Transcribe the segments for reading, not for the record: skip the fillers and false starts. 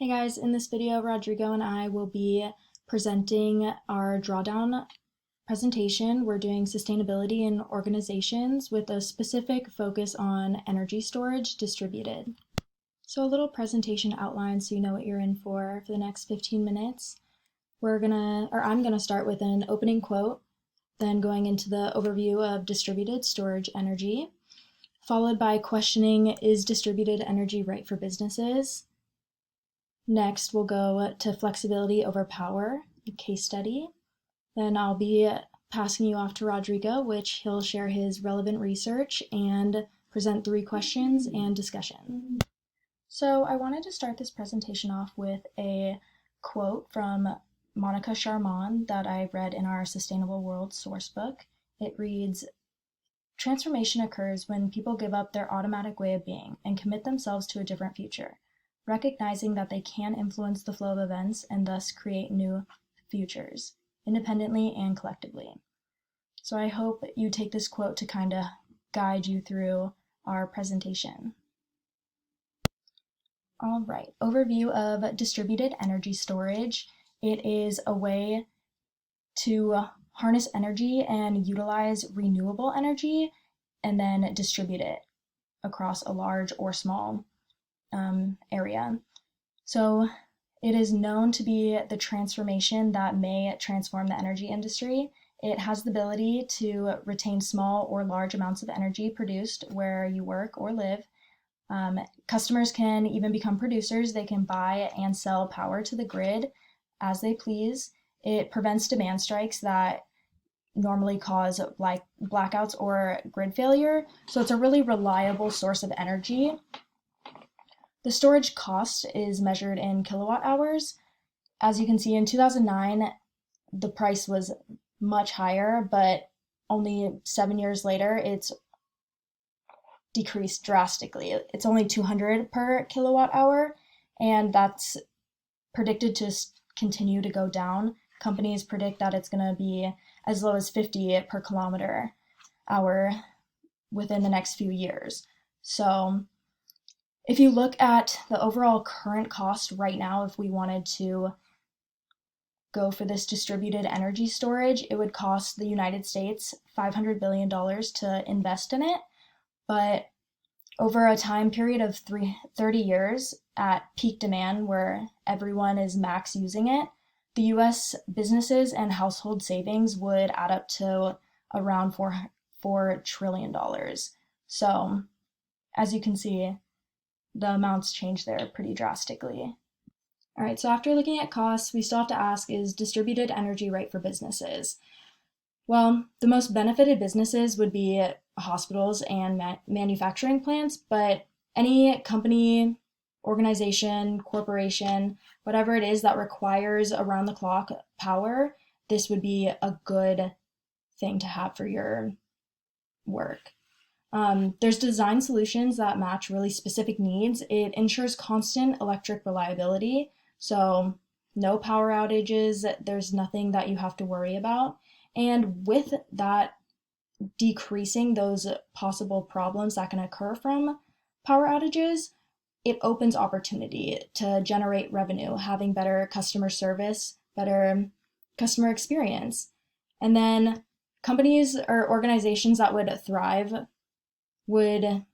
Hey guys, in this video, Rodrigo and I will be presenting our Drawdown presentation. We're doing sustainability in organizations with a specific focus on energy storage distributed. So a little presentation outline so you know what you're in for the next 15 minutes. I'm gonna start with an opening quote, then going into the overview of distributed storage energy, followed by questioning, is distributed energy right for businesses? Next, we'll go to flexibility over power, a case study. Then I'll be passing you off to Rodrigo, which he'll share his relevant research and present 3 questions and discussion. So I wanted to start this presentation off with a quote from Monica Charman that I read in our Sustainable World sourcebook. It reads, "Transformation occurs when people give up their automatic way of being and commit themselves to a different future, recognizing that they can influence the flow of events and thus create new futures, independently and collectively." So I hope you take this quote to kind of guide you through our presentation. All right, overview of distributed energy storage. It is a way to harness energy and utilize renewable energy and then distribute it across a large or small area. So it is known to be the transformation that may transform the energy industry. It has the ability to retain small or large amounts of energy produced where you work or live. Customers can even become producers. They can buy and sell power to the grid as they please. It prevents demand strikes that normally cause blackouts or grid failure. So it's a really reliable source of energy. The storage cost is measured in kilowatt hours. As you can see, in 2009, the price was much higher, but only 7 years later, it's decreased drastically. It's only 200 per kilowatt hour, and that's predicted to continue to go down. Companies predict that it's going to be as low as 50 per kilometer hour within the next few years. So if you look at the overall current cost right now, if we wanted to go for this distributed energy storage, it would cost the United States $500 billion to invest in it. But over a time period of 30 years at peak demand where everyone is max using it, the US businesses and household savings would add up to around $4 trillion. So as you can see, the amounts change there pretty drastically. All right, so after looking at costs, we still have to ask, is distributed energy right for businesses? Well, the most benefited businesses would be hospitals and manufacturing plants, but any company, organization, corporation, whatever it is that requires around-the-clock power, this would be a good thing to have for your work. There's design solutions that match really specific needs. It ensures constant electric reliability, so no power outages, there's nothing that you have to worry about. And with that, decreasing those possible problems that can occur from power outages, it opens opportunity to generate revenue, having better customer service, better customer experience. And then companies or organizations that would thrive would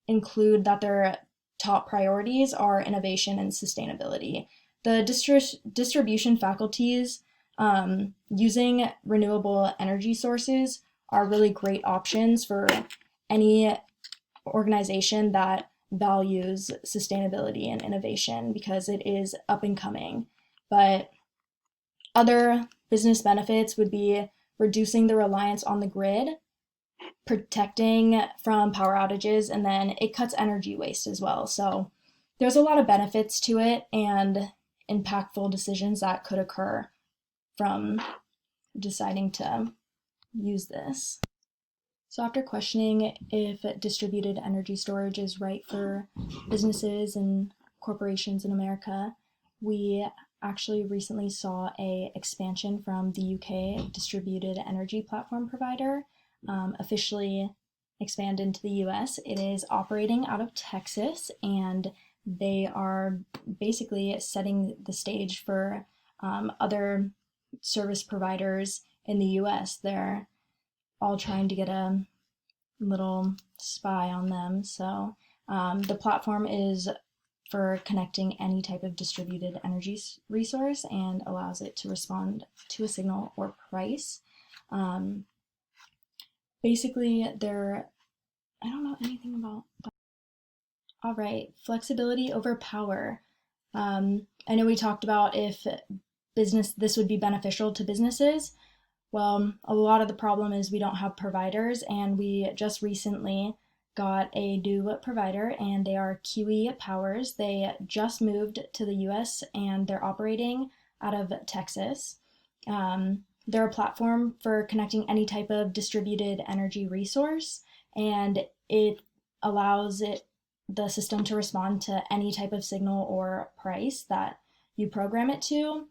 include that their top priorities are innovation and sustainability. The distribution faculties using renewable energy sources are really great options for any organization that values sustainability and innovation because it is up and coming. But other business benefits would be reducing the reliance on the grid, protecting from power outages, and then it cuts energy waste as well. So there's a lot of benefits to it and impactful decisions that could occur from deciding to use this. So after questioning if distributed energy storage is right for businesses and corporations in America, we actually recently saw an expansion from the UK distributed energy platform provider officially expand into the US. It is operating out of Texas, and they are basically setting the stage for other service providers in the US. They're all trying to get a little spy on them. So the platform is for connecting any type of distributed energy resource and allows it to respond to a signal or price. Basically, I don't know anything about that. All right, flexibility over power. I know we talked about if this would be beneficial to businesses. Well, a lot of the problem is we don't have providers, and we just recently got a new provider, and they are Kiwi Powers. They just moved to the US and they're operating out of Texas. They're a platform for connecting any type of distributed energy resource, and it allows the system to respond to any type of signal or price that you program it to.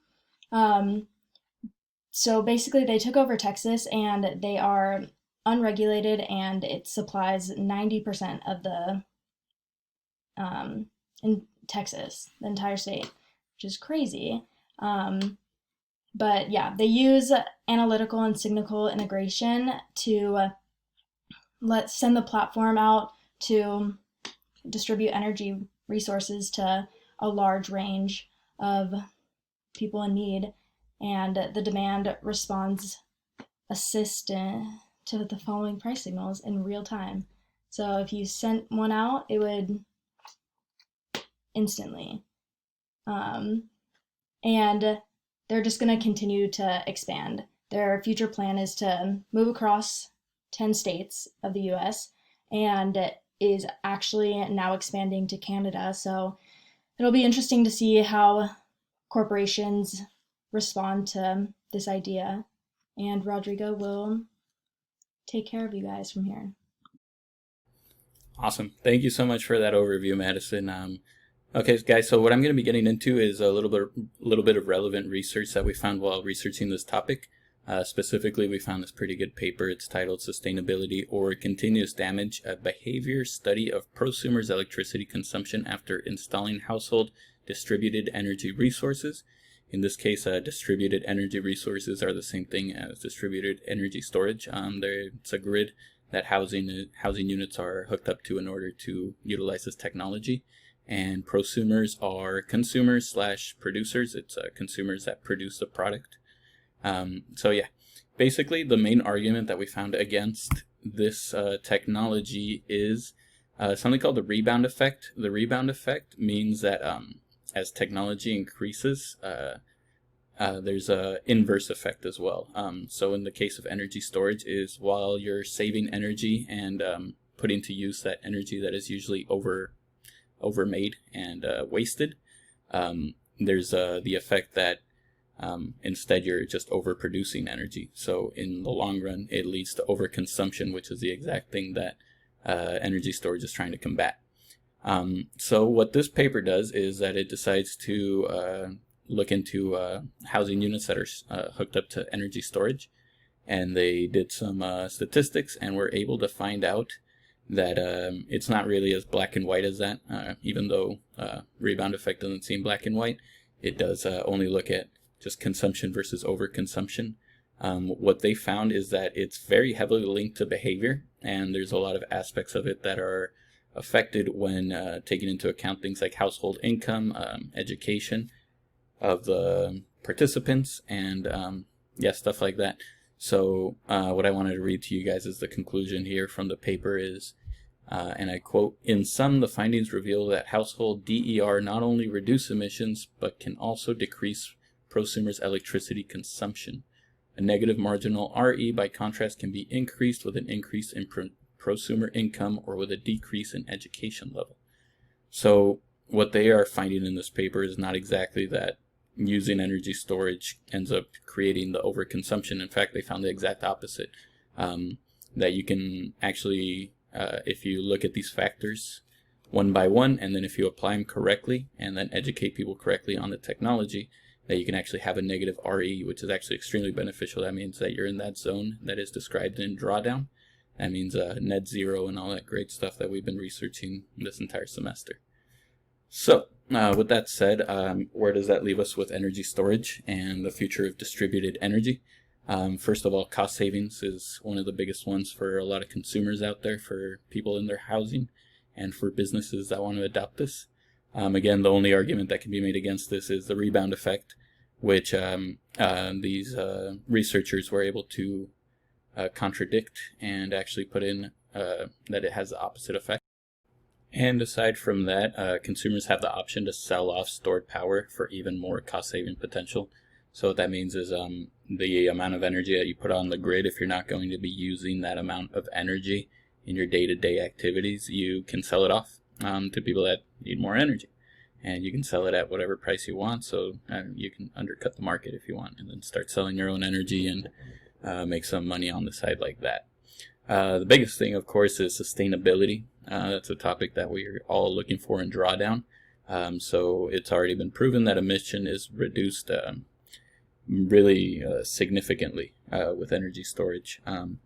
So basically, they took over Texas, and they are unregulated, and it supplies 90% of the in Texas, the entire state, which is crazy. But yeah, they use analytical and signal integration to send the platform out to distribute energy resources to a large range of people in need, and the demand response assistant to the following price signals in real time. So if you sent one out, it would instantly. And they're just going to continue to expand. Their future plan is to move across 10 states of the US and is actually now expanding to Canada. So it'll be interesting to see how corporations respond to this idea. And Rodrigo will take care of you guys from here. Awesome. Thank you so much for that overview, Madison. Okay, guys, so what I'm going to be getting into is a little bit of relevant research that we found while researching this topic. Specifically, we found this pretty good paper. It's titled Sustainability or Continuous Damage, a Behavior Study of Prosumers' Electricity Consumption After Installing Household Distributed Energy Resources. In this case, distributed energy resources are the same thing as distributed energy storage. It's a grid that housing units are hooked up to in order to utilize this technology. And prosumers are consumers / producers. It's consumers that produce the product. So yeah, basically the main argument that we found against this technology is something called the rebound effect. The rebound effect means that as technology increases, there's a inverse effect as well. So in the case of energy storage is while you're saving energy and putting to use that energy that is usually overmade and wasted, there's the effect that instead you're just overproducing energy. So in the long run, it leads to overconsumption, which is the exact thing that energy storage is trying to combat. So what this paper does is that it decides to look into housing units that are hooked up to energy storage, and they did some statistics and were able to find out that it's not really as black and white as that. Even though rebound effect doesn't seem black and white, it does only look at just consumption versus overconsumption. What they found is that it's very heavily linked to behavior, and there's a lot of aspects of it that are affected when taking into account things like household income, education of the participants, and yeah, stuff like that. So what I wanted to read to you guys is the conclusion here from the paper is, and I quote, "In sum, the findings reveal that household DER not only reduce emissions, but can also decrease prosumers' electricity consumption. A negative marginal RE, by contrast, can be increased with an increase in prosumer income or with a decrease in education level." So what they are finding in this paper is not exactly that using energy storage ends up creating the overconsumption. In fact, they found the exact opposite, that you can actually, if you look at these factors one by one, and then if you apply them correctly and then educate people correctly on the technology, that you can actually have a negative RE, which is actually extremely beneficial. That means that you're in that zone that is described in Drawdown. That means net zero and all that great stuff that we've been researching this entire semester. So, with that said, where does that leave us with energy storage and the future of distributed energy? First of all, cost savings is one of the biggest ones for a lot of consumers out there, for people in their housing, and for businesses that want to adopt this. Again, the only argument that can be made against this is the rebound effect, which these researchers were able to contradict and actually put in that it has the opposite effect. And aside from that, consumers have the option to sell off stored power for even more cost-saving potential. So what that means is the amount of energy that you put on the grid, if you're not going to be using that amount of energy in your day-to-day activities, you can sell it off to people that need more energy. And you can sell it at whatever price you want, so you can undercut the market if you want, and then start selling your own energy and make some money on the side like that. The biggest thing, of course, is sustainability. That's a topic that we're all looking for in Drawdown. So it's already been proven that emission is reduced really significantly with energy storage.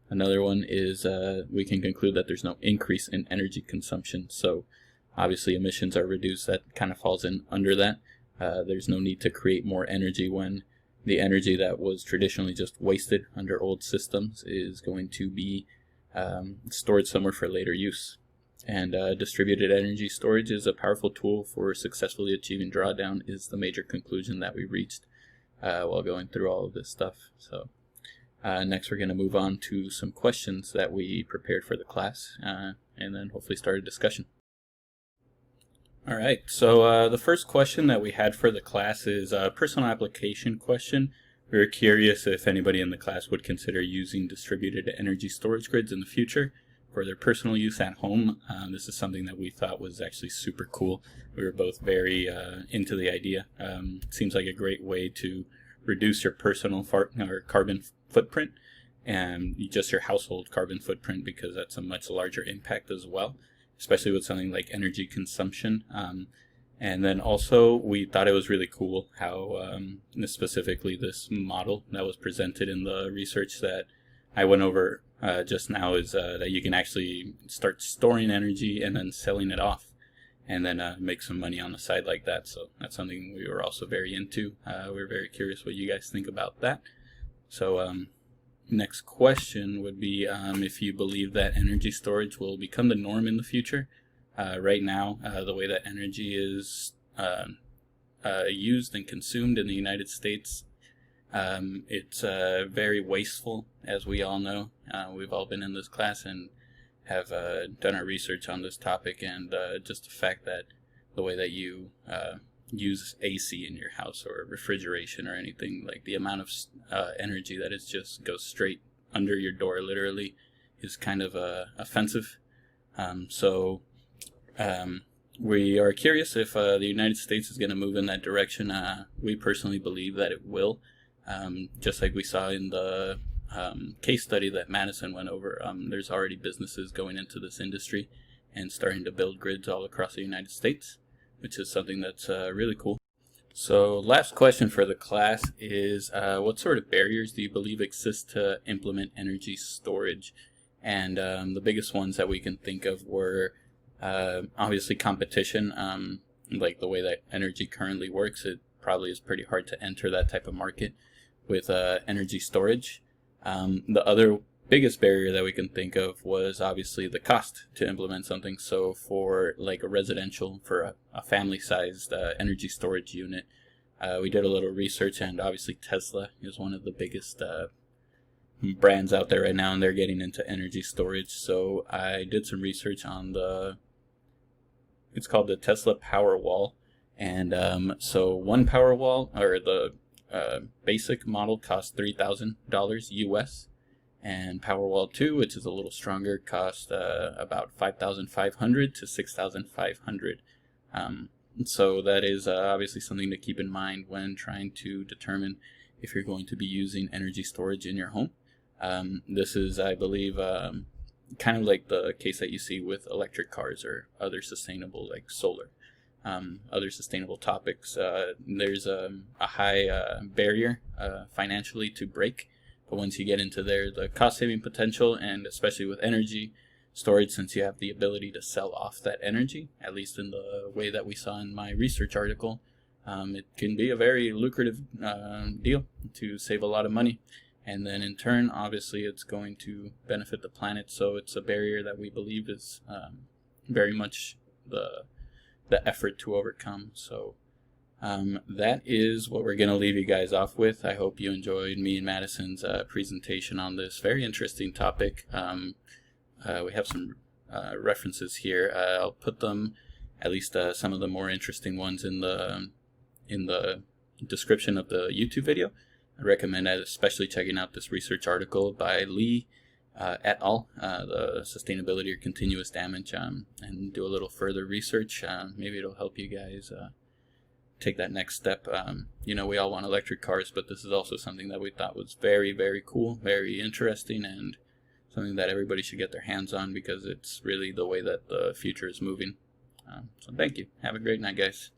Another one is we can conclude that there's no increase in energy consumption. So obviously emissions are reduced. That kind of falls in under that. There's no need to create more energy when the energy that was traditionally just wasted under old systems is going to be stored somewhere for later use. And distributed energy storage is a powerful tool for successfully achieving drawdown, is the major conclusion that we reached while going through all of this stuff. So next we're going to move on to some questions that we prepared for the class, and then hopefully start a discussion. All right, so the first question that we had for the class is a personal application question. We were curious if anybody in the class would consider using distributed energy storage grids in the future for their personal use at home. This is something that we thought was actually super cool. We were both very into the idea. It seems like a great way to reduce your personal or carbon footprint, and just your household carbon footprint, because that's a much larger impact as well, especially with something like energy consumption. And then also we thought it was really cool how specifically this model that was presented in the research that I went over just now is that you can actually start storing energy and then selling it off, and then make some money on the side like that. So that's something we were also very into. We were very curious what you guys think about that. So next question would be if you believe that energy storage will become the norm in the future. Right now, the way that energy is used and consumed in the United States, it's very wasteful, as we all know. We've all been in this class and have done our research on this topic, and just the fact that the way that you use AC in your house or refrigeration or anything, like the amount of energy that is just goes straight under your door literally, is kind of offensive. We are curious if the United States is going to move in that direction. We personally believe that it will. Just like we saw in the case study that Madison went over, there's already businesses going into this industry and starting to build grids all across the United States, which is something that's really cool. So last question for the class is what sort of barriers do you believe exist to implement energy storage? And the biggest ones that we can think of were obviously competition. Like the way that energy currently works, it probably is pretty hard to enter that type of market with energy storage. The other biggest barrier that we can think of was obviously the cost to implement something. So for like a residential, for a family-sized energy storage unit, we did a little research, and obviously Tesla is one of the biggest brands out there right now, and they're getting into energy storage. So I did some research on it's called the Tesla Powerwall, and so one Powerwall, or the basic model, costs $3,000 US, and Powerwall 2, which is a little stronger, cost about $5,500 to $6,500. So that is obviously something to keep in mind when trying to determine if you're going to be using energy storage in your home. This is, I believe, kind of like the case that you see with electric cars or other sustainable, like solar, other sustainable topics. There's a high barrier financially to break, but once you get into there, the cost saving potential, and especially with energy storage, since you have the ability to sell off that energy, at least in the way that we saw in my research article. It can be a very lucrative deal to save a lot of money. And then in turn, obviously, it's going to benefit the planet. So it's a barrier that we believe is very much the effort to overcome. So that is what we're going to leave you guys off with. I hope you enjoyed me and Madison's presentation on this very interesting topic. We have some references here. I'll put them, at least some of the more interesting ones, in the description of the YouTube video. I recommend especially checking out this research article by Lee et al., the sustainability or continuous damage, and do a little further research. Maybe it'll help you guys take that next step. We all want electric cars, but this is also something that we thought was very, very cool, very interesting, and something that everybody should get their hands on, because it's really the way that the future is moving. So thank you. Have a great night, guys.